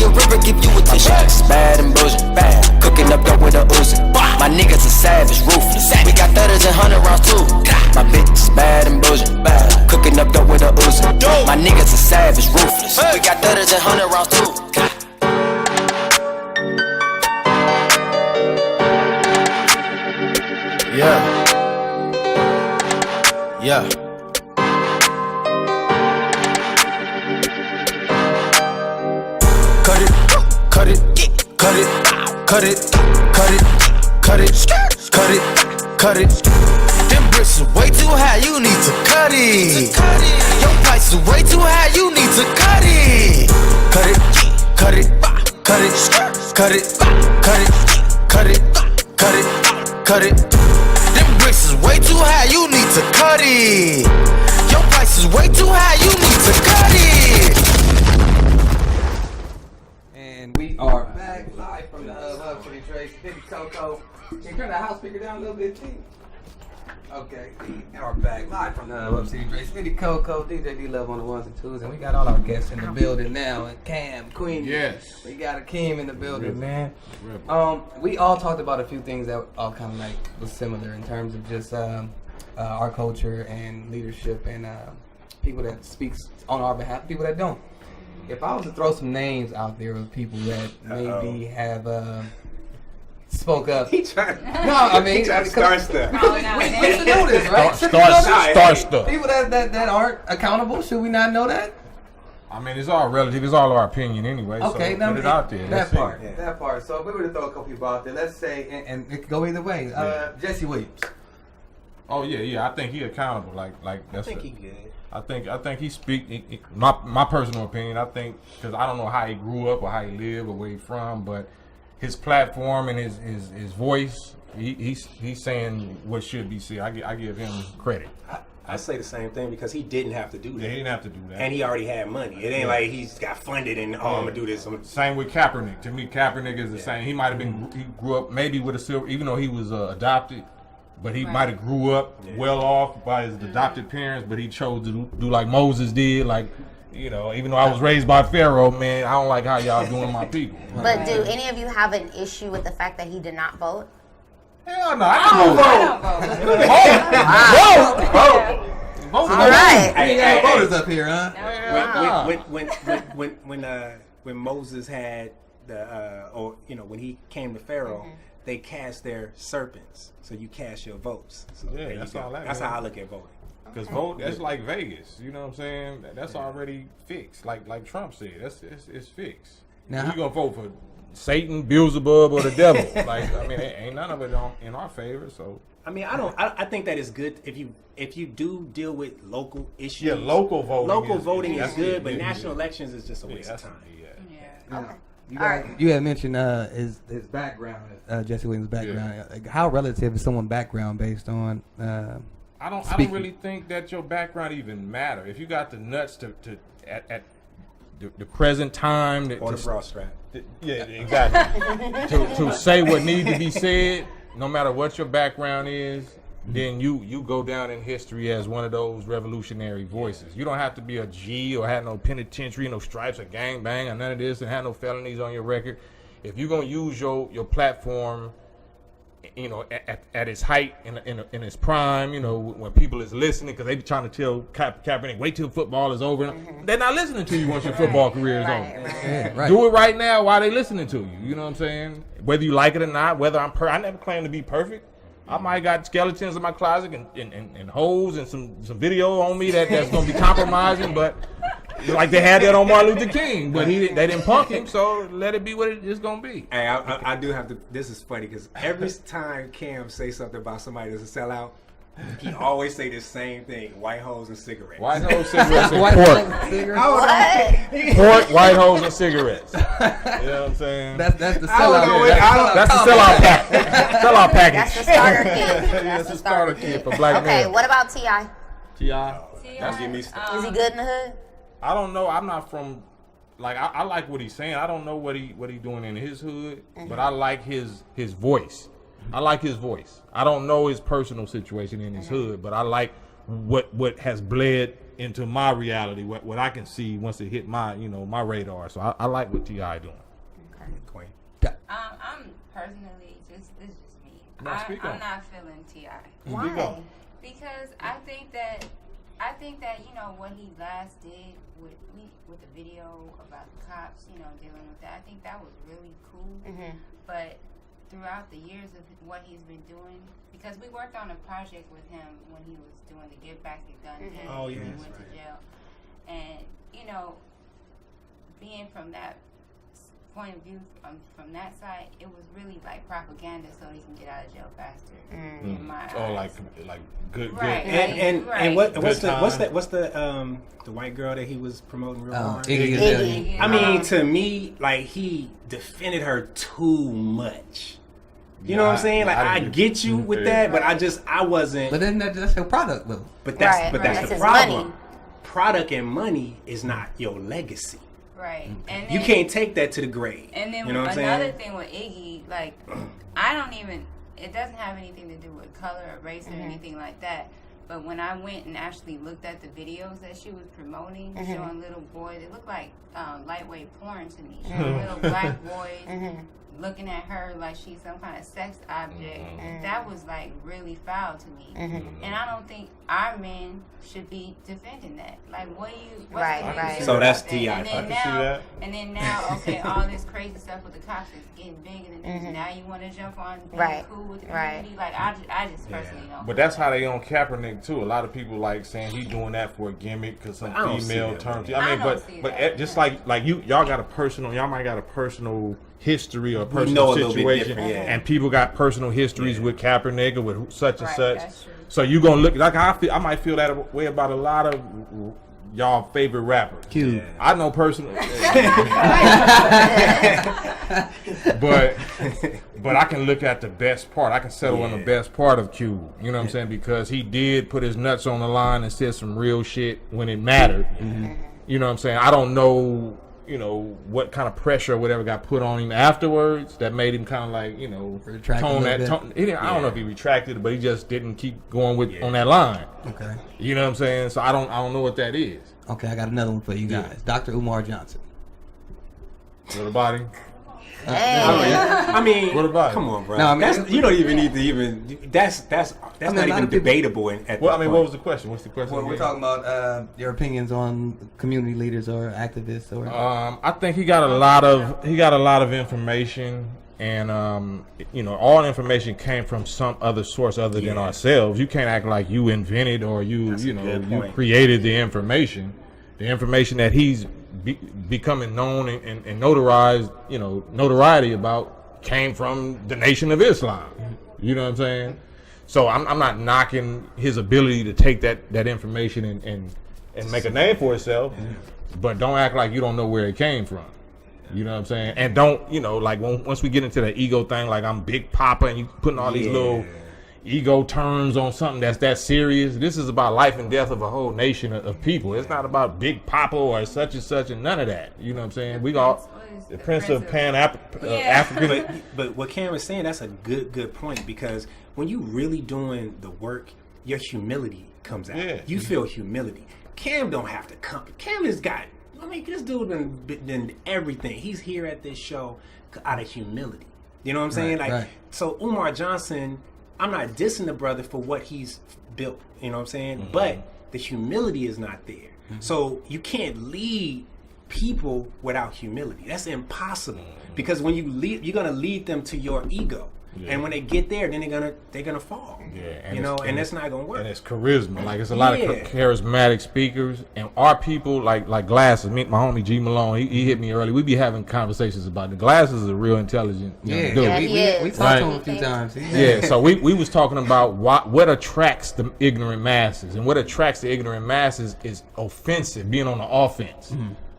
a river, give you a tissue. Bad and bullshit, bad. Cooking up dope with a Uzi. My niggas are savage, ruthless. We got 30s and 100 rounds too. My bitch is bad and bullshit, bad. Cooking up dope with a Uzi. My niggas are savage, ruthless. We got 30s and 100 rounds too. Yeah. Cut it, cut it, cut it, cut it, cut it, cut it, cut it, cut it. Them bricks are way too high, you need to cut it. Your price is way too high, you need to cut it. Cut it, cut it, cut it, cut it, cut it, cut it, cut it, cut it. Them bricks is way too high, you need to cut it. Your price is way too high, you need to cut it. And we are back live from the HubCityDre, SadityCoco. Can you turn the house speaker down a little bit, T? Okay, we are back live from the HubCityDre, SadityCoco, DJ D-Love on the ones and twos, and we got all our guests in the building now, and Cam, Queen. Yes. We got Akeem in the building, man. We all talked about a few things that all kind of like was similar in terms of just our culture and leadership and people that speaks on our behalf, people that don't. If I was to throw some names out there of people that maybe have spoke up. He trying. No, I mean, he trying to start stuff. We should know this, right? Start stuff. People that aren't accountable, should we not know that? I mean, it's all relative. It's all our opinion anyway. Okay, so now put it out there. That part. Yeah. That part. So if we were to throw a couple people out there, let's say, and it could go either way. Jesse Williams. Oh yeah. I think he accountable. Like that's. I think he good. I think he speak. My personal opinion. I think because I don't know how he grew up or how he lived or where he from, but his platform and his voice, he's saying what should be said. I give him credit. I say the same thing because he didn't have to do that. Yeah, he didn't have to do that. And he already had money. It ain't like he's got funded and, I'm going to do this. Same with Kaepernick. To me, Kaepernick is the same. He might have been, he grew up maybe with a silver, even though he was adopted, but he might have grew up well off by his adopted parents, but he chose to do like Moses did. Like, you know, even though I was raised by Pharaoh, man, I don't like how y'all doing my people. But do any of you have an issue with the fact that he did not vote? Hell no, I don't vote. All right. We ain't got voters up here, huh? When Moses had when he came to Pharaoh, they cast their serpents. So you cast your votes. So Yeah, that's all that. That's how I look at voting. Because vote, that's like Vegas. You know what I'm saying? That's already fixed. Like Trump said, it's fixed. Now, you gonna vote for Satan, Beelzebub, or the devil? Like, I mean, ain't none of it in our favor. So I mean, I think that is good if you do deal with local issues. yeah, local voting. Local voting is good, but yeah, national elections is just a waste of time. You had mentioned his background, Jesse Williams' background. Yeah. Like, how relative is someone's background based on? I don't really think that your background even matter. If you got the nuts to at the present time, Or the bra strap. Yeah, exactly. to say what needs to be said, no matter what your background is, then you go down in history as one of those revolutionary voices. You don't have to be a G or have no penitentiary, no stripes or gang bang or none of this and have no felonies on your record. If you're gonna use your platform, you know, at its height in its prime, you know, when people is listening, because they be trying to tell Kaepernick, wait till football is over. They're not listening to you once your football career is over. Yeah, right. Do it right now while they listening to you. You know what I'm saying? Whether you like it or not, whether I never claim to be perfect. I might got skeletons in my closet and holes and some video on me that's gonna be compromising, but like they had that on Martin Luther King, but they didn't punk him, so let it be what it is gonna be. Hey, I do have to. This is funny because every time Cam say something about somebody that's a sellout, he always say the same thing: white hoes and cigarettes. White hoes, cigarettes, and pork. Pork, white hoes, and cigarettes. You know what I'm saying? That's the sellout. That's the sellout package. Sellout package. That's the starter kit. That's the starter kit for black men. Okay, what about T.I.? T.I. That's give me stuff. Is he good in the hood? I don't know. I'm not from, like, I like what he's saying. I don't know what he doing in his hood, but I like his voice. I like his voice. I don't know his personal situation in his hood, but I like what has bled into my reality, what I can see once it hit my my radar. So I like what T.I. doing. Queen. I'm personally this is just me. I'm not feeling T.I. Why? Because I think that what he last did with the video about the cops, dealing with that, I think that was really cool. Mm-hmm. But throughout the years of what he's been doing, because we worked on a project with him when he was doing the Give Back Your Gun thing, Oh, yeah, he that's went to right. jail, and being from that point of view, from that side, it was really like propaganda so he can get out of jail faster. In my eyes. like good. Right. And what's Good the white girl that he was promoting real hard? Iggy Iggy. Azalea. I mean, to me, like, he defended her too much. You know what I'm saying? Like, I get you with that, but I wasn't. But then that's your product, though. But that's That's the his problem. money. Product and money is not your legacy. Right. And You then, can't take that to the grave. And then you know what I'm another saying? thing with Iggy, like, it doesn't have anything to do with color or race or anything like that. But when I went and actually looked at the videos that she was promoting, showing little boys, it looked like lightweight porn to me. Showing little black boys looking at her like she's some kind of sex object. That was like really foul to me. And I don't think our men should be defending that. Like, what's Right, the big right. deal So that's about that? T.I. And I then can see now, and then now, okay, all this crazy stuff with the cops is getting bigger than this. Now you want to jump on being Right, cool with the right. community? Like, I just personally don't. But that's how they on Kaepernick too. A lot of people like saying he's doing that for a gimmick because some I don't see female that, turned. man. I don't see but that, just yeah. like y'all got a personal. Y'all might got a personal history or know a personal little bit situation, different, yeah. and people got personal histories with Kaepernick or with such and Right, such. that's true. So you gonna look like I might feel that way about a lot of y'all favorite rappers. Cube. I know personally, but I can look at the best part. I can settle on the best part of Cube. You know what I'm saying? Because he did put his nuts on the line and said some real shit when it mattered. You know what I'm saying? I don't know, what kind of pressure or whatever got put on him afterwards that made him kind of like, Retract a tone little that bit. tone. I don't know if he retracted it, but he just didn't keep going with on that line. Okay. You know what I'm saying? So I don't know what that is. Okay, I got another one for you guys. Dr. Umar Johnson. What about him? I mean, What about it? come on, bro. No, I mean, You don't even need to even. That's mean, not a lot even of people- debatable. Well, I mean, what was the question? What's the question? Well, we're again? talking about your opinions on community leaders or activists or. I think he got a lot of information, and all information came from some other source other than ourselves. You can't act like you invented or you good you point. created the information. The information that he's becoming known and notarized, notoriety about came from the Nation of Islam. You know what I'm saying? So I'm not knocking his ability to take that information and make a name for himself, but don't act like you don't know where it came from. You know what I'm saying? And don't, like once we get into the ego thing, like I'm Big Papa and you putting all these little ego terms on something that's that serious. This is about life and death of a whole nation of people. It's not about Big Papa or such and none of that. You know what I'm saying? We got the Prince of African. But what Cam is saying, that's a good point, because when you really doing the work, your humility comes out. Yeah. You feel humility. Cam don't have to come. Cam has got. I mean, this dude been everything. He's here at this show out of humility. You know what I'm saying? Right. So Umar Johnson, I'm not dissing the brother for what he's built. You know what I'm saying? But the humility is not there. So you can't lead people without humility. That's impossible. Because when you lead, you're gonna lead them to your ego. And when they get there, then they're gonna fall. And that's not gonna work. And it's charisma. Like it's a lot of charismatic speakers, and our people like Glasses. My homie G Malone, he hit me early. We be having conversations about the Glasses is a real intelligent young dude. We talked to him a few times. Yeah, so we was talking about what attracts the ignorant masses, and what attracts the ignorant masses is offensive, being on the offense.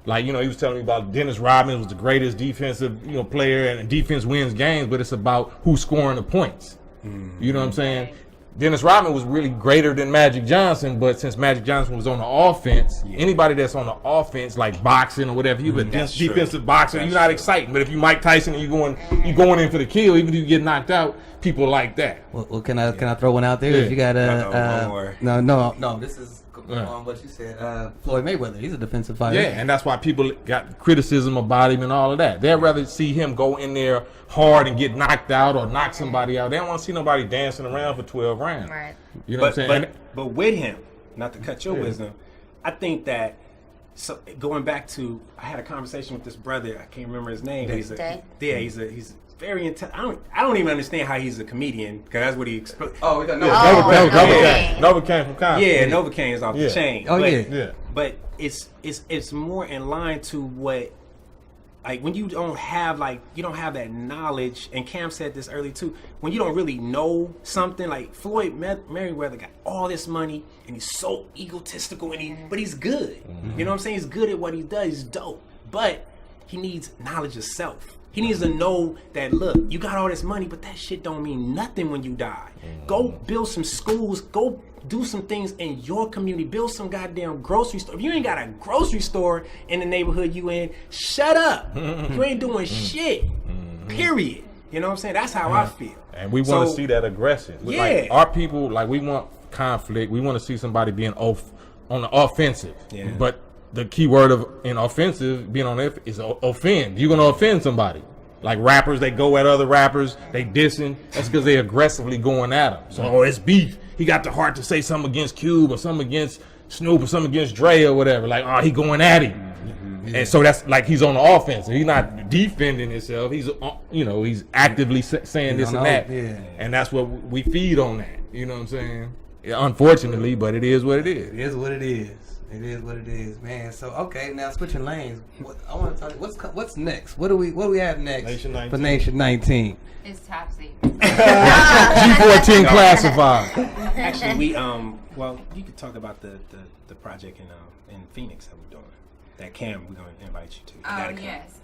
Like, he was telling me about Dennis Rodman was the greatest defensive, player, and defense wins games, but it's about who's scoring the points. You know what I'm saying? Dennis Rodman was really greater than Magic Johnson, but since Magic Johnson was on the offense, anybody that's on the offense, like boxing or whatever, you a defensive boxer, you're not exciting. But if you Mike Tyson and you going in for the kill, even if you get knocked out, people like that. Well, can I throw one out there? Yeah. If you got No. This is on what you said. Floyd Mayweather, he's a defensive fighter. Yeah, and that's why people got criticism about him and all of that. They'd rather see him go in there hard and get knocked out or knock somebody out. They don't want to see nobody dancing around for 12 rounds. Right. You know what I'm saying? But with him, not to cut your wisdom, I think that. So going back to, I had a conversation with this brother. I can't remember his name. He's very intelligent. I don't even understand how he's a comedian, because that's what he explained. Novocaine from Compton. Yeah, Novocaine is off the chain. Oh, but, yeah. But it's more in line to what, like, when you don't have that knowledge, and Cam said this early too, when you don't really know something, like Floyd Mayweather got all this money and he's so egotistical, but he's good. You know what I'm saying? He's good at what he does. He's dope. But he needs knowledge of self. He needs to know that, look, you got all this money, but that shit don't mean nothing when you die. Go build some schools. Go do some things in your community. Build some goddamn grocery store. If you ain't got a grocery store in the neighborhood you in, shut up. You ain't doing shit. Period. You know what I'm saying? That's how I feel. And we want to see that aggression. Yeah. Like, our people, like, we want conflict. We want to see somebody being on the offensive. Yeah. But the key word in offensive, being on it, is offend. You're going to offend somebody. Like rappers, they go at other rappers, they dissing. That's because they aggressively going at them. So, it's beef. He got the heart to say something against Cube or something against Snoop or something against Dre or whatever. Like, he going at him. And so that's like he's on the offense. He's not defending himself. He's, he's actively saying this and that. Yeah. And that's what we feed on that. You know what I'm saying? Yeah, unfortunately, but it is what it is. It is what it is. It is what it is, man. So okay, now switching lanes. I want to talk. What's next? What do we have next for Nation 19? It's top secret. G14 classified. Actually, we well, you could talk about the project in Phoenix that we're doing. That Cam, we're going to invite you to. Oh yes.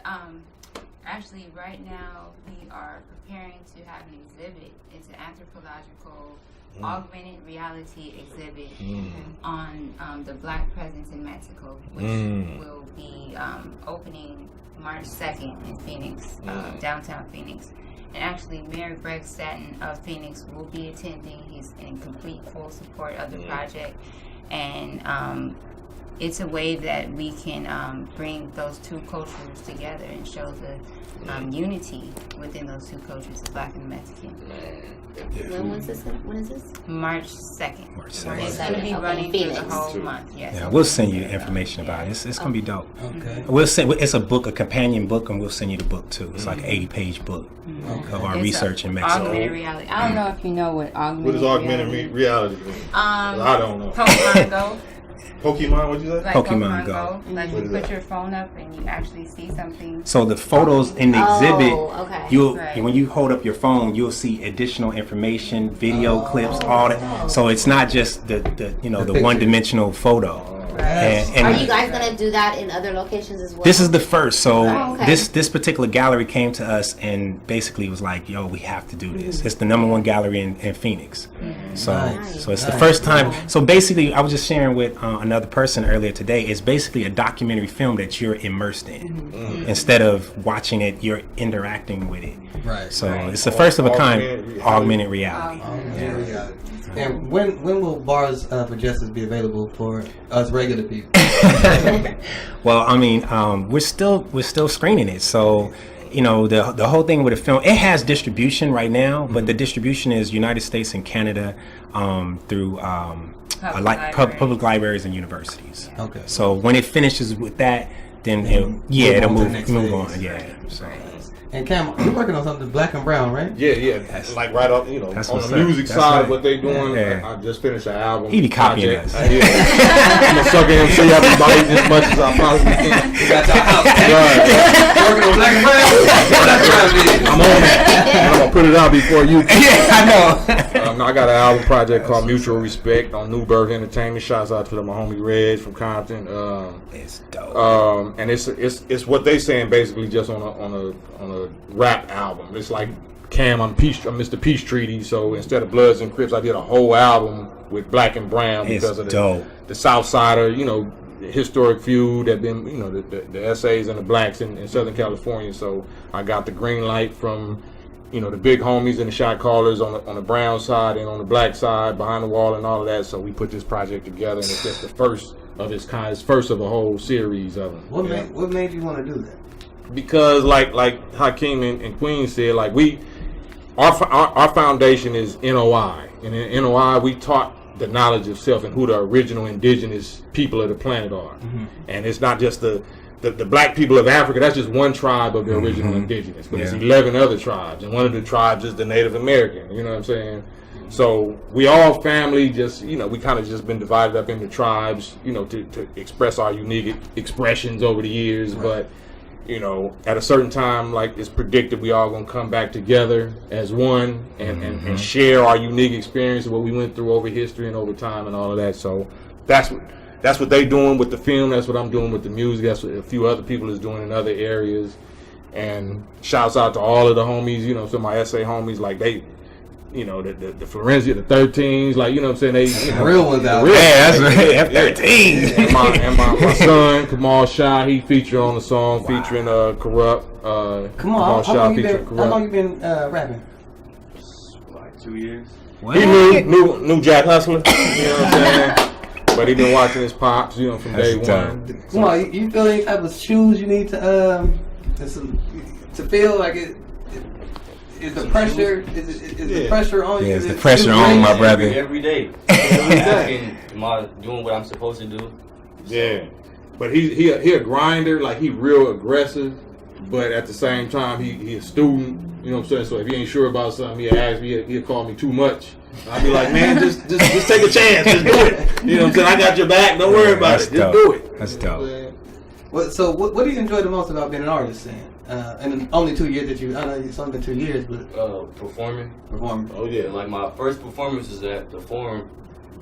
Actually, right now we are preparing to have an exhibit. It's an anthropological augmented reality exhibit on the Black presence in Mexico, which will be opening March 2nd in Phoenix, downtown Phoenix. And actually, Mayor Greg Stanton of Phoenix will be attending. He's in complete full support of the project. And it's a way that we can bring those two cultures together and show the unity within those two cultures, the Black and the Mexican. When is this? March 2nd. March It's 2nd. going to be running through the whole month. Yes. Yeah, we'll send you information about it. It's gonna be dope. Okay. We'll send. It's a companion book, and we'll send you the book too. It's like an 80-page book of our It's research a in Mexico. Augmented reality. I don't know if you know what augmented What does augmented reality reality mean? I don't know. Pokemon Go. Pokemon, what'd you say? Like Pokemon Go. Like you put your phone up and you actually see something. So the photos in the exhibit, okay. when you hold up your phone, you'll see additional information, video clips, all that. So it's not just the one-dimensional photo. And Are you guys gonna do that in other locations as well? this is the first. So okay. this particular gallery came to us and basically was like, "Yo, we have to do this." It's the #1 gallery in Phoenix. So it's the first time. So basically, I was just sharing with another person earlier today. It's basically a documentary film that you're immersed in. Instead of watching it, you're interacting with it. Right. So it's the first of a kind augmented reality. And when will Bars for Justice be available for us regular people? Well, I mean, we're still screening it. So, the whole thing with the film, it has distribution right now, but the distribution is United States and Canada through public libraries and universities. Okay. So when it finishes with that, then it'll move on. Yeah. So. And Cam, you're working on something Black and Brown, right? Yeah. Like right up, That's on what's the up. music That's side, right. what they doing. Yeah. I just finished an album. He be copying project. us. I'm a sucker MC everybody as much as I possibly can. You got your house. Right. Working on Black and Brown? I'm on that. And I'm gonna put it out before you. Yeah, I know. I got an album project called Mutual Respect on New Birth Entertainment. Shouts out to my homie Reg from Compton. It's dope. And it's what they saying basically just on a rap album. It's like Cam, I'm Mr. Peace Treaty. So instead of Bloods and Crips, I did a whole album with Black and Brown because of the South Sider, historic feud that been, the essays and the blacks in Southern California. So I got the green light from, the big homies and the shot callers on the brown side and on the black side, behind the wall and all of that. So we put this project together, and it's just the first of its kind. It's first of a whole series of them. What made you want to do that? Because like Hakeem and Queen said, like our foundation is NOI, and in NOI we taught the knowledge of self and who the original indigenous people of the planet are. And it's not just the black people of Africa. That's just one tribe of the original indigenous, but it's 11 other tribes, and one of the tribes is the Native American. You know what I'm saying? So we all family, just we kind of just been divided up into tribes, to express our unique expressions over the years. But at a certain time, like it's predicted, we all gonna come back together as one and share our unique experience of what we went through over history and over time and all of that. So that's what they doing with the film. That's what I'm doing with the music. That's what a few other people is doing in other areas. And shouts out to all of the homies, some of my essay homies, like they, the forensic, the 13s, like, what I'm saying? They, the real ones out there. Yeah, that's right. F13. And my son, Kamal Shah, he featured on the song featuring Corrupt. Kamal Shah featuring Corrupt. How long you been rapping? Like 2 years. What? He knew Jack Hustler, you know what I'm saying? But he been watching his pops, from day one. Come on, you feel any type of shoes you need to feel like it? Is the pressure? Is the pressure on you? Yeah, it's the pressure on my brother. Every day. Am I doing what I'm supposed to do? Yeah, but he a grinder. Like he real aggressive, but at the same time he a student. You know what I'm saying? So if he ain't sure about something, he'll ask me. He'll call me too much. I'll be like, man, just take a chance. Just do it. You know what I'm saying? I got your back. Don't worry about it. Just do it. That's dope. So what do you enjoy the most about being an artist then? And only 2 years I know it's only been 2 years, but performing. Oh yeah. Like my first performance was at the Forum.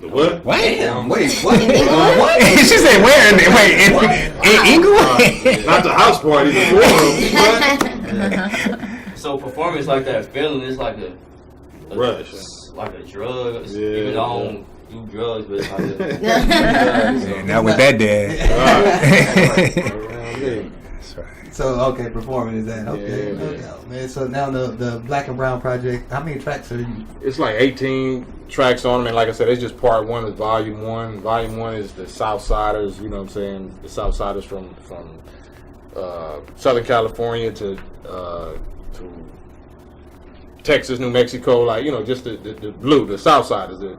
The what? Damn, wait, what? What? She said where? In England? Not the house party. The Forum. So performance like that feeling is like a rush. Like a drug. Even though I don't do drugs, but it's like a yeah, not with that dad. That's right. So okay, performing is that okay? No doubt, man. So now the Black and Brown project. How many tracks are you? It's like 18 tracks on them, and like I said, it's just part one of volume one. Volume one is the Southsiders. You know what I'm saying? The Southsiders from Southern California to Texas, New Mexico, like, just the blue, the Southsiders, the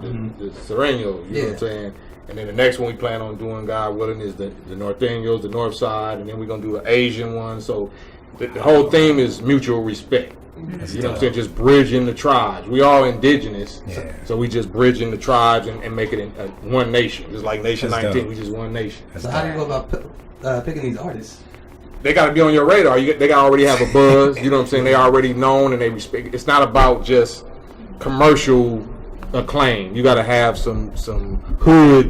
Serrenos, you know what I'm saying? And then the next one we plan on doing, God willing, is the Norteños, the North Side, and then we're going to do an Asian one. So the whole theme is mutual respect. You know what I'm saying? Just bridging the tribes. We all indigenous, so we just bridging the tribes and make it one nation. Just like Nation 19, we just one nation. So how do you go about picking these artists? They got to be on your radar. They got to already have a buzz. You know what I'm saying? They already known and they respect. It's not about just commercial acclaim. You got to have some hood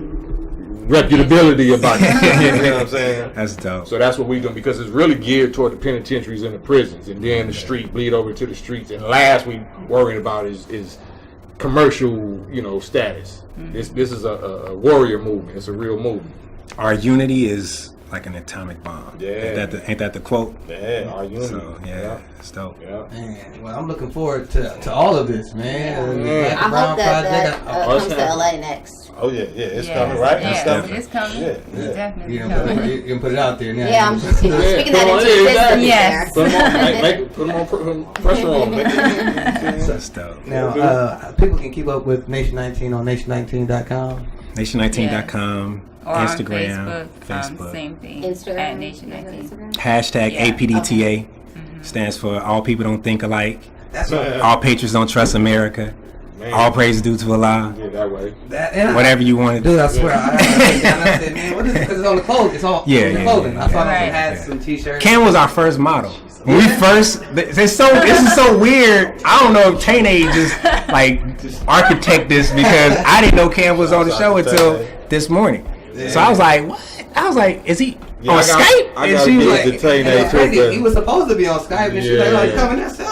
reputability about it. You know what I'm saying? That's dope. So that's what we doing, because it's really geared toward the penitentiaries and the prisons, and then the street bleed over to the streets. And last we worrying about is commercial, status. This is a warrior movement. It's a real movement. Our unity is like an atomic bomb. Yeah. Ain't that the quote? Yeah, our unity. So it's dope. Yeah. Man, well, I'm looking forward to all of this, man. I hope that comes to LA next. Oh yeah, it's coming, right? Yeah, it's coming. It's definitely coming. You can put it out there now. Yeah, I'm just speaking that into existence. Yes. Put them pressure on them. That's dope. Now, people can keep up with Nation 19 on nation19.com. Nation19.com. Or Instagram, on Facebook. Same thing. Instagram. At Nation 19. Hashtag APDTA stands for All People Don't Think Alike. That's right. All Patriots Don't Trust America. Man. All praise due to Allah. Yeah, that way. Whatever you want. Dude, I swear. I said, man, what is it? Because it's on the clothing. It's all on the clothing. I thought I had some t-shirts. Cam was our first model. When we first, this is so weird. I don't know if Tane just architect this, because I didn't know Cam was on the show until this morning. So I was like, what? I was like, is he Yeah, on I Skype, I and gotta she was give like, it to Tay And it's Nay too, crazy. but He was supposed to be on Skype, and she Yeah. like coming that self.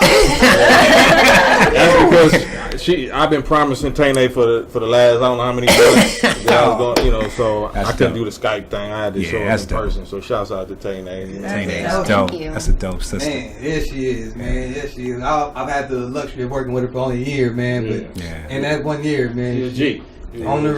that's because I've been promising Tay Nay for the last I don't know how many months that I was going, you know, so That's I couldn't dope. do the Skype thing. I had to Yeah, show her that's in dope. person. So shouts out to Tay Nay. Tay Nay dope. is dope. Thank you. That's a dope sister. Man, yes she is, man. Yes she is. I've had the luxury of working with her for only a year, man. But Yeah. in that 1 year, man, She's a G. on the